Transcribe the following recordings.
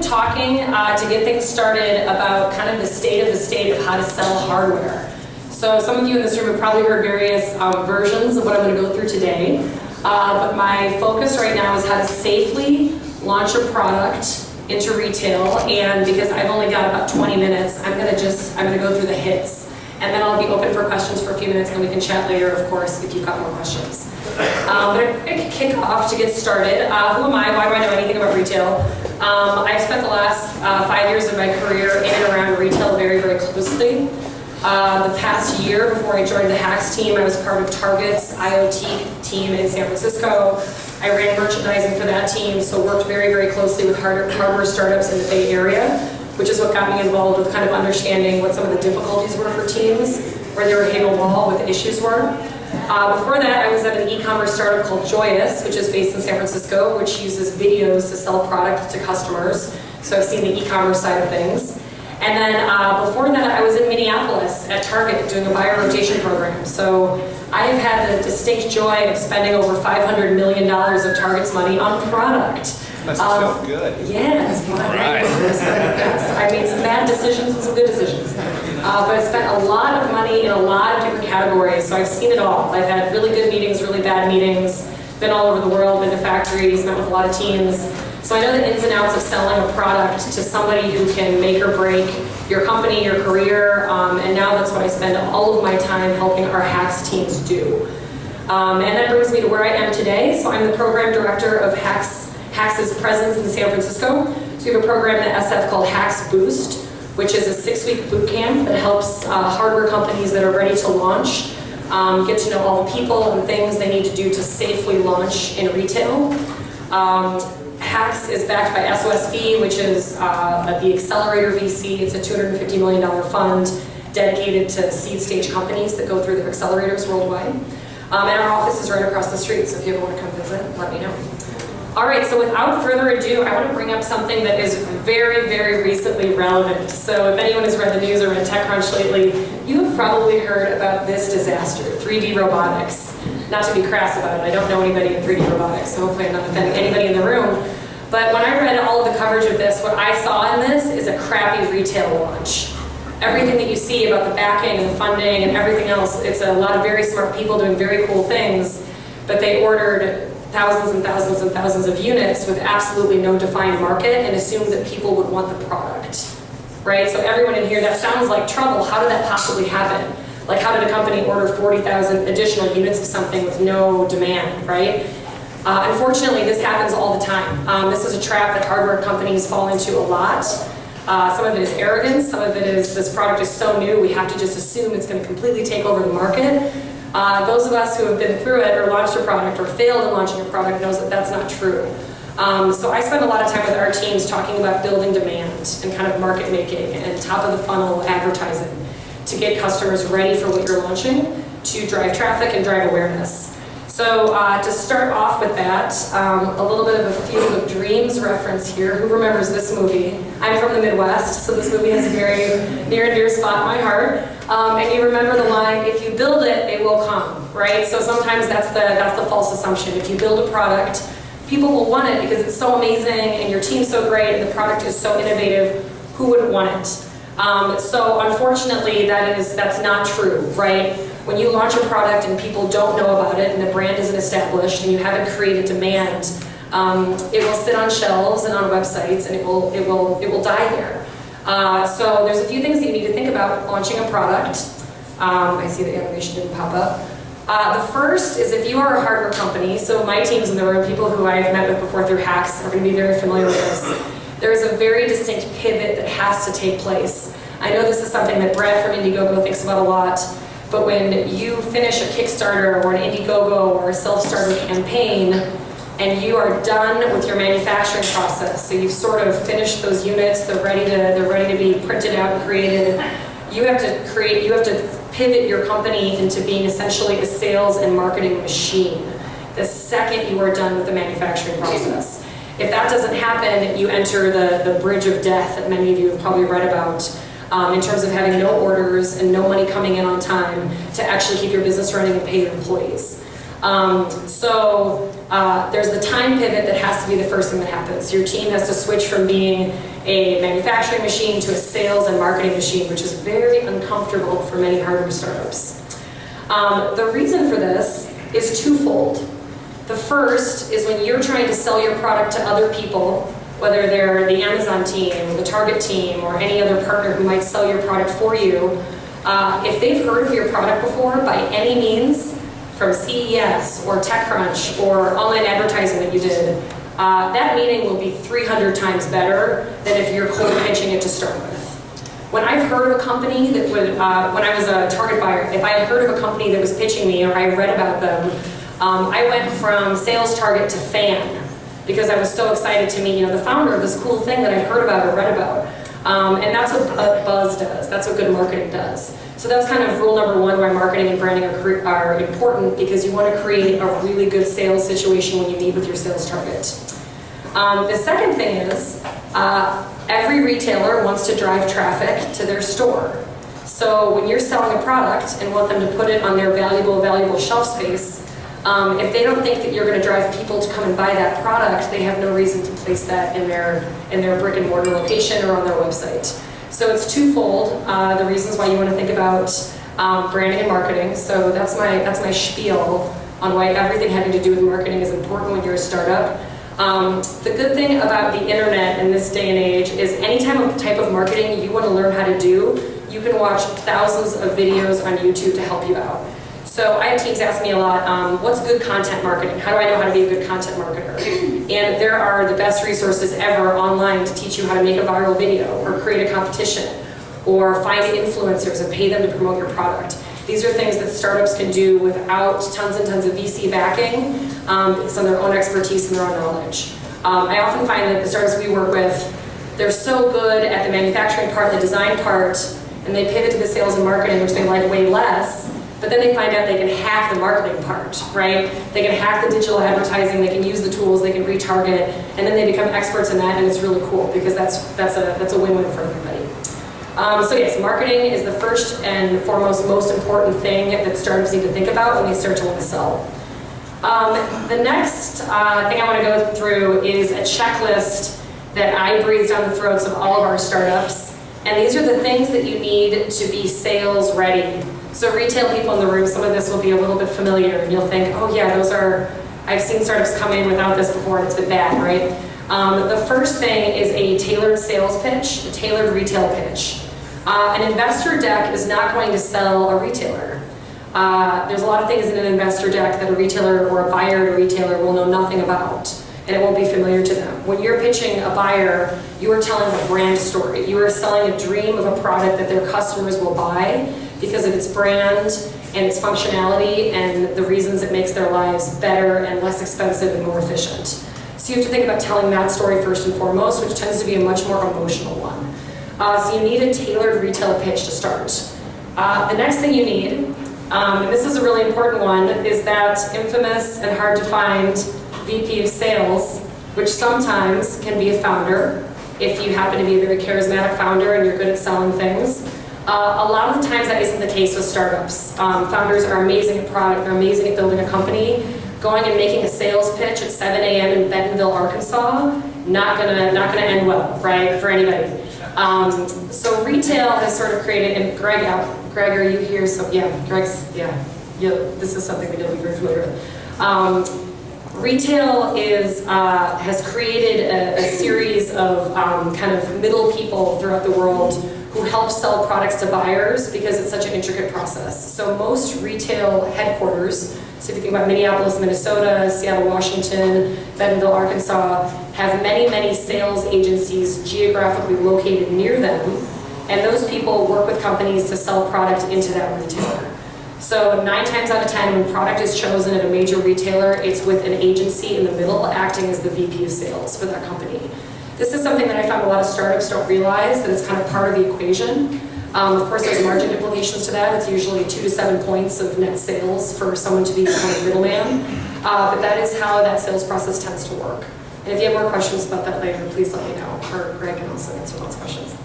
talking to get things started about kind of the state of how to sell hardware. So some of you in this room have probably heard various versions of what I'm going to go through today. But my focus right now is how to safely launch a product into retail, and because I've only got about 20 minutes, I'm going to go through the hits. And then I'll be open for questions for a few minutes, and we can chat later, of course, if you've got more questions. But a quick kick-off to get started. Who am I? Why do I know anything about retail? I've spent the last 5 years of my career in and around retail very, very closely. The past year before I joined the HAX team, I was part of Target's IoT team in San Francisco. I ran merchandising for that team, so worked very, very closely with hardware startups in the Bay Area, which is what got me involved with kind of understanding what some of the difficulties were for teams, where they were hitting a wall, what the issues were. Before that, I was at an e-commerce startup called Joyous, which is based in San Francisco, which uses videos to sell product to customers. So I've seen the e-commerce side of things. And then before that, I was in Minneapolis at Target doing a buyer rotation program. So I have had the distinct joy of spending over $500 million of Target's money on product. Must have felt good. Yeah, it's fun. Right. Yes, I made some bad decisions and some good decisions. But I spent a lot of money in a lot of different categories, so I've seen it all. I've had really good meetings, really bad meetings, been all over the world, been to factories, met with a lot of teams. So I know the ins and outs of selling a product to somebody who can make or break your company, your career, and now that's what I spend all of my time helping our HAX teams do. And that brings me to where I am today. So I'm the program director of HAX's presence in San Francisco. So we have a program at SF called HAX Boost, which is a 6-week boot camp that helps hardware companies that are ready to launch get to know all the people and things they need to do to safely launch in retail. HAX is backed by SOSV, which is the Accelerator VC. It's a $250 million fund dedicated to seed stage companies that go through their accelerators worldwide. And our office is right across the street, so if you ever want to come visit, let me know. All right, so without further ado, I want to bring up something that is very, very recently relevant. So if anyone has read the news or read TechCrunch lately, you have probably heard about this disaster, 3D robotics. Not to be crass about it, I don't know anybody in 3D robotics, so hopefully I'm not offending anybody in the room. But when I read all of the coverage of this, what I saw in this is a crappy retail launch. Everything that you see about the backing and the funding and everything else, it's a lot of very smart people doing very cool things, but they ordered thousands and thousands and thousands of units with absolutely no defined market and assumed that people would want the product, right? So everyone in here, that sounds like trouble. How did that possibly happen? Like, how did a company order 40,000 additional units of something with no demand, right? Unfortunately, this happens all the time. This is a trap that hardware companies fall into a lot. Some of it is arrogance, some of it is this product is so new, we have to just assume it's going to completely take over the market. Those of us who have been through it or launched a product or failed in launching a product knows that that's not true. So I spend a lot of time with our teams talking about building demand and kind of market making and top of the funnel advertising to get customers ready for what you're launching, to drive traffic and drive awareness. So to start off with that, a little bit of a Field of Dreams reference here. Who remembers this movie? I'm from the Midwest, so this movie has a very near and dear spot in my heart. And you remember the line, if you build it, they will come, right? So sometimes that's the false assumption. If you build a product, people will want it because it's so amazing and your team's so great and the product is so innovative, who wouldn't want it? So unfortunately, that's not true, right? When you launch a product and people don't know about it and the brand isn't established and you haven't created demand, it will sit on shelves and on websites and it will die there. So there's a few things that you need to think about launching a product. I see the animation didn't pop up. The first is if you are a hardware company, so my teams in the room, people who I've met with before through HAX are going to be very familiar with this. There is a very distinct pivot that has to take place. I know this is something that Brad from Indiegogo thinks about a lot, but when you finish a Kickstarter or an Indiegogo or a self-starter campaign, and you are done with your manufacturing process, so you've sort of finished those units, they're ready to be printed out and created, you have to pivot your company into being essentially a sales and marketing machine the second you are done with the manufacturing process. If that doesn't happen, you enter the bridge of death that many of you have probably read about in terms of having no orders and no money coming in on time to actually keep your business running and pay your employees. There's the time pivot that has to be the first thing that happens. Your team has to switch from being a manufacturing machine to a sales and marketing machine, which is very uncomfortable for many hardware startups. The reason for this is twofold. The first is when you're trying to sell your product to other people, whether they're the Amazon team, the Target team, or any other partner who might sell your product for you, if they've heard of your product before by any means, from CES or TechCrunch or online advertising that you did, that meeting will be 300 times better than if you're cold pitching it to start with. When I've heard of a company that would, when I was a target buyer, if I had heard of a company that was pitching me or I read about them, I went from sales target to fan because I was so excited to meet, the founder of this cool thing that I'd heard about or read about. And that's what buzz does. That's what good marketing does. So that's kind of rule number one why marketing and branding are important, because you want to create a really good sales situation when you meet with your sales target. The second thing is every retailer wants to drive traffic to their store. So when you're selling a product and want them to put it on their valuable shelf space, if they don't think that you're going to drive people to come and buy that product, they have no reason to place that in their brick and mortar location or on their website. So it's twofold, the reasons why you want to think about branding and marketing. So that's my spiel on why everything having to do with marketing is important when you're a startup. The good thing about the internet in this day and age is any type of marketing you want to learn how to do, you can watch thousands of videos on YouTube to help you out. So I have teams ask me a lot, what's good content marketing? How do I know how to be a good content marketer? And there are the best resources ever online to teach you how to make a viral video or create a competition or find influencers and pay them to promote your product. These are things that startups can do without tons and tons of VC backing, based on their own expertise and their own knowledge. I often find that the startups we work with, they're so good at the manufacturing part, the design part, and they pivot to the sales and marketing, which they like way less. But then they find out they can hack the marketing part, right? They can hack the digital advertising, they can use the tools, they can retarget, and then they become experts in that, and it's really cool because that's a win-win for everybody. So yes, marketing is the first and foremost most important thing that startups need to think about when they start to want to sell. The next thing I want to go through is a checklist that I breathe down the throats of all of our startups, and these are the things that you need to be sales ready. So retail people in the room, some of this will be a little bit familiar, and you'll think, oh yeah, I've seen startups come in without this before and it's been bad, right? The first thing is a tailored sales pitch, a tailored retail pitch. An investor deck is not going to sell a retailer. There's a lot of things in an investor deck that a retailer or a buyer at a retailer will know nothing about, and it won't be familiar to them. When you're pitching a buyer, you are telling a brand story. You are selling a dream of a product that their customers will buy because of its brand and its functionality and the reasons it makes their lives better and less expensive and more efficient. So you have to think about telling that story first and foremost, which tends to be a much more emotional one. So you need a tailored retail pitch to start. The next thing you need, and this is a really important one, is that infamous and hard to find VP of sales, which sometimes can be a founder, if you happen to be a very charismatic founder and you're good at selling things. A lot of the times that isn't the case with startups. Founders are amazing at product, they're amazing at building a company. Going and making a sales pitch at 7 a.m. in Bentonville, Arkansas, not gonna end well, right, for anybody. So retail has sort of created, and Greg, are you here? So yeah, this is something we know we're very familiar with. Retail has created a series of kind of middle people throughout the world who help sell products to buyers because it's such an intricate process. So most retail headquarters, so if you think about Minneapolis, Minnesota, Seattle, Washington, Bentonville, Arkansas, have many sales agencies geographically located near them, and those people work with companies to sell product into that retailer. So 9 times out of 10, when product is chosen at a major retailer, it's with an agency in the middle acting as the VP of sales for that company. This is something that I found a lot of startups don't realize, that it's kind of part of the equation. Of course, there's margin implications to that. It's usually 2 to 7 points of net sales for someone to be kind of middleman. But that is how that sales process tends to work. And if you have more questions about that later, please let me know, or Greg can also answer those questions.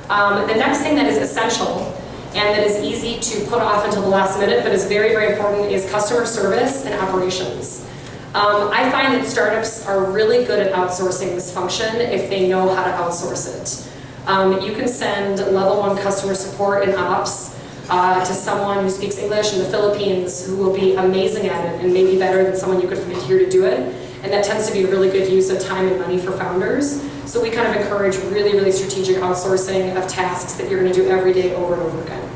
The next thing that is essential and that is easy to put off until the last minute, but is very, very important, is customer service and operations. I find that startups are really good at outsourcing this function if they know how to outsource it. You can send level 1 customer support and ops to someone who speaks English in the Philippines who will be amazing at it and maybe better than someone you could find here to do it. And that tends to be a really good use of time and money for founders. So we kind of encourage really, really strategic outsourcing of tasks that you're going to do every day over and over again.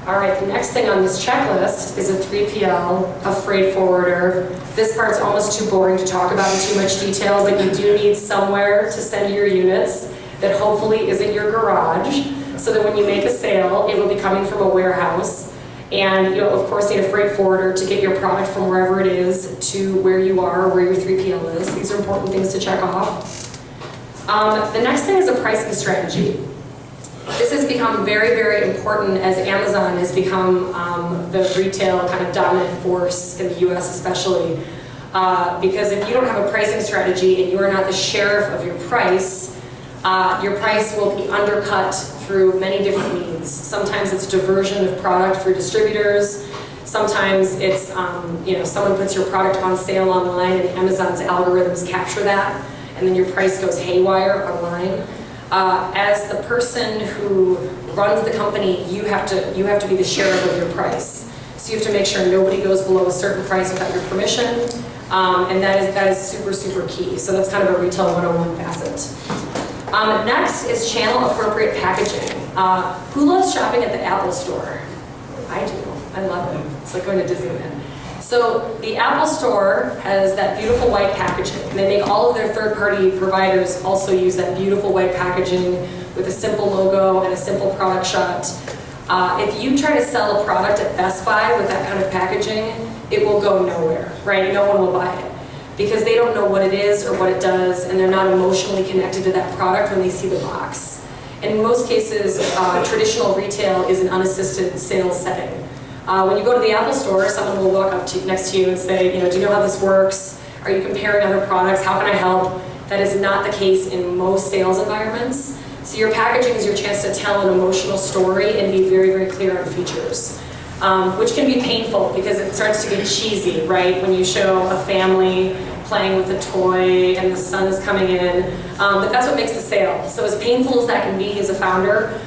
All right, the next thing on this checklist is a 3PL, a freight forwarder. This part's almost too boring to talk about in too much detail, but you do need somewhere to send your units that hopefully isn't your garage, so that when you make a sale, it will be coming from a warehouse. And you'll of course need a freight forwarder to get your product from wherever it is to where you are, where your 3PL is. These are important things to check off. The next thing is a pricing strategy. This has become very, very important as Amazon has become the retail kind of dominant force in the US especially. Because if you don't have a pricing strategy and you are not the sheriff of your price will be undercut through many different means. Sometimes it's diversion of product through distributors. Sometimes it's, someone puts your product on sale online and Amazon's algorithms capture that, and then your price goes haywire online. As the person who runs the company, you have to be the sheriff of your price. So you have to make sure nobody goes below a certain price without your permission, and that is super, super key. So that's kind of a retail 101 facet. Next is channel appropriate packaging. Who loves shopping at the Apple store? I do. I love it. It's like going to Disneyland. So the Apple store has that beautiful white packaging. They make all of their third-party providers also use that beautiful white packaging with a simple logo and a simple product shot. If you try to sell a product at Best Buy with that kind of packaging, it will go nowhere, right? No one will buy it because they don't know what it is or what it does, and they're not emotionally connected to that product when they see the box. In most cases, traditional retail is an unassisted sales setting. When you go to the Apple store, someone will walk up to next to you and say, do you know how this works? Are you comparing other products? How can I help? That is not the case in most sales environments. So your packaging is your chance to tell an emotional story and be very, very clear on features, which can be painful because it starts to get cheesy, right? When you show a family playing with a toy and the sun is coming in, but that's what makes the sale. So as painful as that can be as a founder,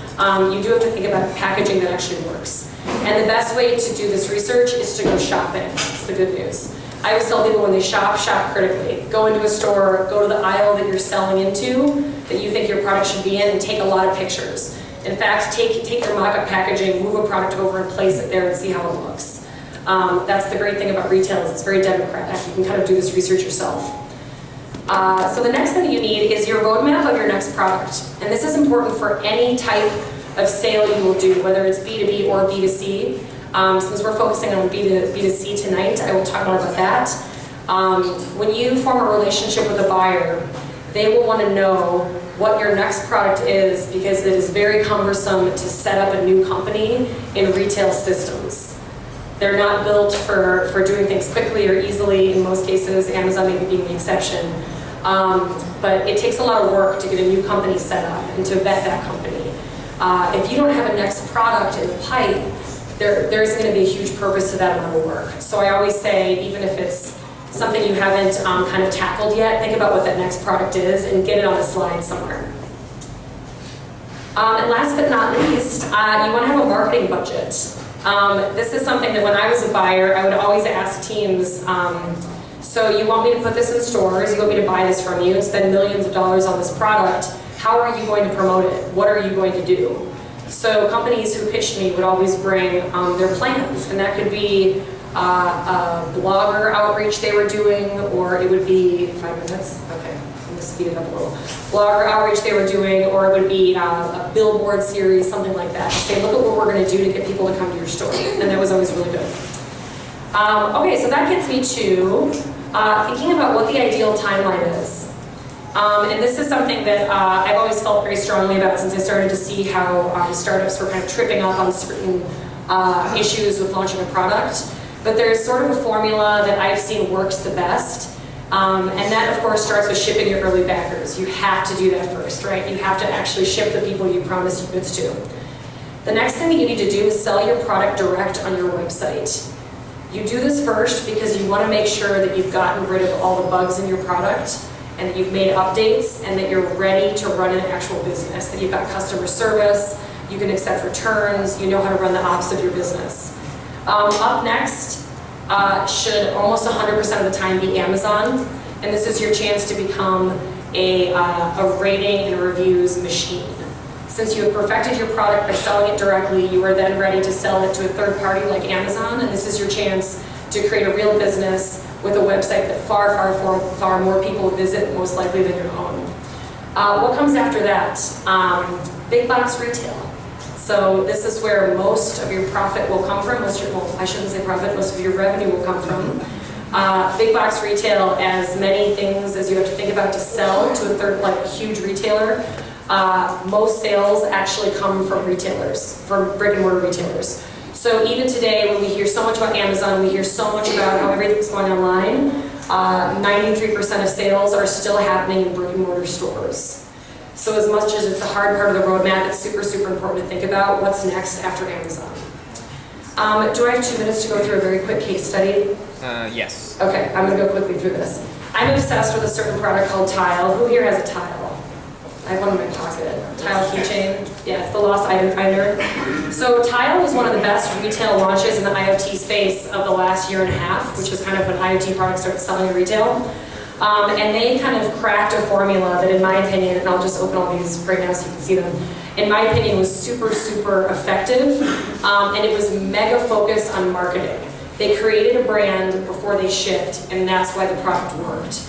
you do have to think about packaging that actually works. And the best way to do this research is to go shopping. That's the good news. I always tell people when they shop critically. Go into a store, go to the aisle that you're selling into, that you think your product should be in, and take a lot of pictures. In fact, take your mock-up packaging, move a product over and place it there and see how it looks. That's the great thing about retail is it's very democratic. You can kind of do this research yourself. So the next thing you need is your roadmap of your next product. And this is important for any type of sale you will do, whether it's B2B or B2C. Since we're focusing on B2C tonight, I will talk more about that. When you form a relationship with a buyer, they will want to know what your next product is because it is very cumbersome to set up a new company in retail systems. They're not built for doing things quickly or easily. In most cases, Amazon maybe being the exception. But it takes a lot of work to get a new company set up and to vet that company. If you don't have a next product in the pipe, there isn't going to be a huge purpose to that amount of work. So I always say, even if it's something you haven't kind of tackled yet, think about what that next product is and get it on a slide somewhere. And last but not least, you want to have a marketing budget. This is something that when I was a buyer, I would always ask teams, so you want me to put this in stores, you want me to buy this from you and spend millions of dollars on this product, how are you going to promote it? What are you going to do? So companies who pitched me would always bring their plans, and that could be a blogger outreach they were doing, or it would be 5 minutes, okay, I'm going to speed it up a little. Blogger outreach they were doing, or it would be a billboard series, something like that. Say, look at what we're going to do to get people to come to your store, and that was always really good. Okay, so that gets me to thinking about what the ideal timeline is. And this is something that I've always felt very strongly about since I started to see how startups were kind of tripping up on certain issues with launching a product. But there's sort of a formula that I've seen works the best. And that, of course, starts with shipping your early backers. You have to do that first, right? You have to actually ship the people you promised your goods to. The next thing that you need to do is sell your product direct on your website. You do this first because you want to make sure that you've gotten rid of all the bugs in your product and that you've made updates and that you're ready to run an actual business, that you've got customer service, you can accept returns, you know how to run the ops of your business. Up next should almost 100% of the time be Amazon, and this is your chance to become a rating and reviews machine. Since you have perfected your product by selling it directly, you are then ready to sell it to a third party like Amazon, and this is your chance to create a real business with a website that far more people visit, most likely than your own. What comes after that? Big box retail. So this is where most of your profit will come from. Well, I shouldn't say profit, most of your revenue will come from. Big box retail, as many things as you have to think about to sell to a third, like a huge retailer, most sales actually come from retailers, from brick and mortar retailers. So even today, when we hear so much about Amazon, we hear so much about how everything's going online, 93% of sales are still happening in brick and mortar stores. So as much as it's a hard part of the roadmap, it's super, super important to think about what's next after Amazon. Do I have 2 minutes to go through a very quick case study? Yes. Okay, I'm gonna go quickly through this. I'm obsessed with a certain product called Tile. Who here has a Tile? I have one in my pocket. Tile keychain. Yeah, it's the lost item finder. So Tile was one of the best retail launches in the IoT space of the last year and a half, which is kind of when IoT products started selling in retail. And they kind of cracked a formula that, in my opinion, and I'll just open all these right now so you can see them, in my opinion was super, super effective, and it was mega focused on marketing. They created a brand before they shipped, and that's why the product worked.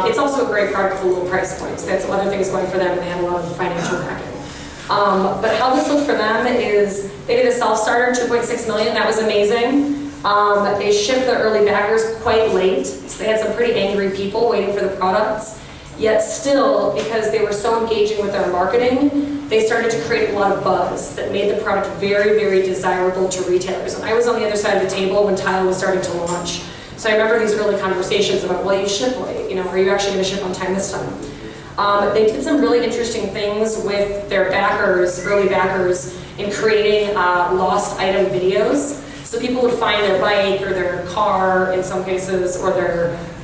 It's also a great product for low price points. They had some other things going for them, and they had a lot of financial backing. But how this looked for them is they did a self-starter, 2.6 million, that was amazing. They shipped the early backers quite late, so they had some pretty angry people waiting for the products. Yet still, because they were so engaging with their marketing, they started to create a lot of buzz that made the product very, very desirable to retailers. And I was on the other side of the table when Tile was starting to launch. So I remember these early conversations about, well, you ship late, are you actually going to ship on time this time? They did some really interesting things with their backers, early backers, in creating lost item videos. So people would find their bike or their car in some cases,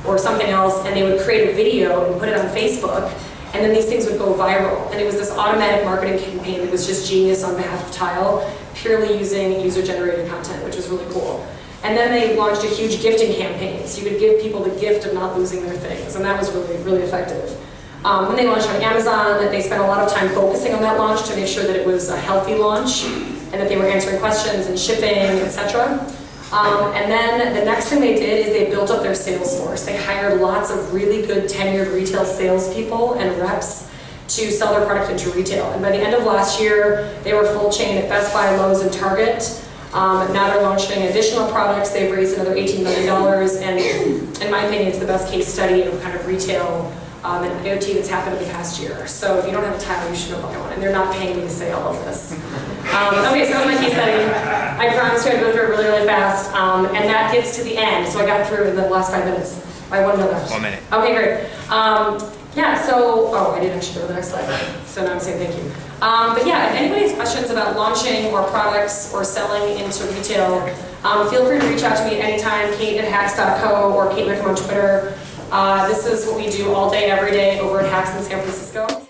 or something else, and they would create a video and put it on Facebook, and then these things would go viral. And it was this automatic marketing campaign that was just genius on behalf of Tile, purely using user-generated content, which was really cool. And then they launched a huge gifting campaign, so you could give people the gift of not losing their things, and that was really, really effective. When they launched on Amazon, they spent a lot of time focusing on that launch to make sure that it was a healthy launch, and that they were answering questions and shipping, etc. And then the next thing they did is they built up their sales force. They hired lots of really good tenured retail salespeople and reps to sell their product into retail. And by the end of last year, they were full chain at Best Buy, Lowe's, and Target. Now they're launching additional products. They've raised another $18 million, and in my opinion, it's the best case study of kind of retail and IoT that's happened in the past year. So if you don't have a Tile, you should go buy one, and they're not paying me to say all of this. Okay, so that was my case study. I promised you I'd go through it really, really fast, and that gets to the end, so I got through in the last 5 minutes. By 1 minute left. 1 minute. Okay, great. Yeah, so, I didn't actually go to the next slide, so now I'm saying thank you. But yeah, if anybody has questions about launching or products or selling into retail, feel free to reach out to me anytime, kate@hax.co or Kate Whitcomb on Twitter. This is what we do all day, every day over at HAX in San Francisco.